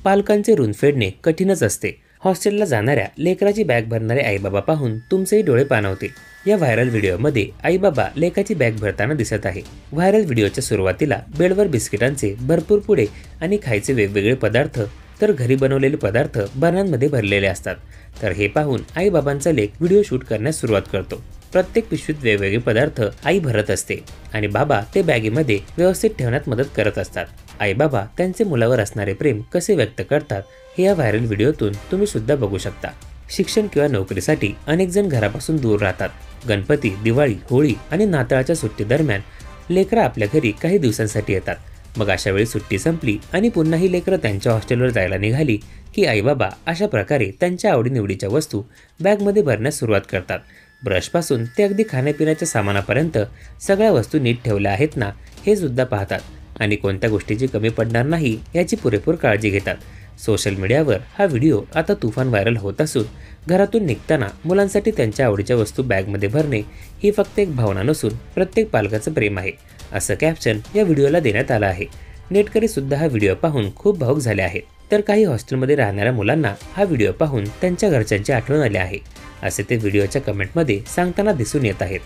पालकांचे ऋण फेडणे कठीणच असते। हॉस्टेलला जाणाऱ्या लेकराची बॅग भरणारे आईबाबा पाहून तुमचेही डोळे पाणावतील। या व्हायरल व्हिडिओमध्ये आईबाबा लेकाची बॅग भरताना दिसत आहे। व्हायरल व्हिडिओच्या सुरुवातीला बेडवर बिस्किटांचे भरपूर पुडे आणि खायचे वेगवेगळे पदार्थ तर घरी बनवलेले पदार्थ बरण्यांमध्ये भरलेले असतात। तर हे पाहून आईबाबांचा लेक व्हिडिओ शूट करण्यास सुरुवात करतो। प्रत्येक पिशवीत वेगवेगळे पदार्थ आई भरत असते आणि बाबा ते बॅगेमध्ये व्यवस्थित ठेवण्यात मदत करत असतात। आई बाबा त्यांचे मुलावर असणारे प्रेम कसे व्यक्त करतात हे या व्हायरल व्हिडिओतून तुम्ही सुद्धा बघू शकता। शिक्षण किंवा नोकरीसाठी अनेक जण घरापासून दूर राहतात। गणपती, दिवाळी, होळी आणि नाताळच्या सुट्टी दरम्यान लेकरं आपल्या घरी काही दिवसांसाठी येतात। मग अशा वेळी सुट्टी संपली आणि पुन्हा ही लेकरं त्यांच्या हॉस्टेलवर जायला निघाली की आई बाबा अशा प्रकारे त्यांच्या आवडीनिवडीच्या वस्तू बॅगमध्ये भरण्यास सुरुवात करतात। ब्रशपासून ते अगदी खाण्यापिण्याच्या सामानापर्यंत सगळ्या वस्तू नीट ठेवल्या आहेत ना हे सुद्धा पाहतात आणि कोणत्या गोष्टीची कमी पडणार नाही याची पुरेपूर काळजी घेतात। सोशल मीडियावर हा व्हिडिओ आता तुफान व्हायरल होत असून घरातून निघताना मुलांसाठी त्यांच्या आवडीच्या वस्तू बॅगमध्ये भरणे ही फक्त एक भावना नसून प्रत्येक पालकाचं प्रेम आहे, असं कॅप्शन या व्हिडिओला देण्यात आलं आहे। नेटकरी सुद्धा हा व्हिडिओ पाहून खूप भावुक झाले आहेत। तर काही हॉस्टेलमध्ये राहणाऱ्या मुलांना हा व्हिडिओ पाहून त्यांच्या घरच्यांची आठवण आली आहे, असे ते व्हिडिओच्या कमेंटमध्ये सांगताना दिसून येत आहेत।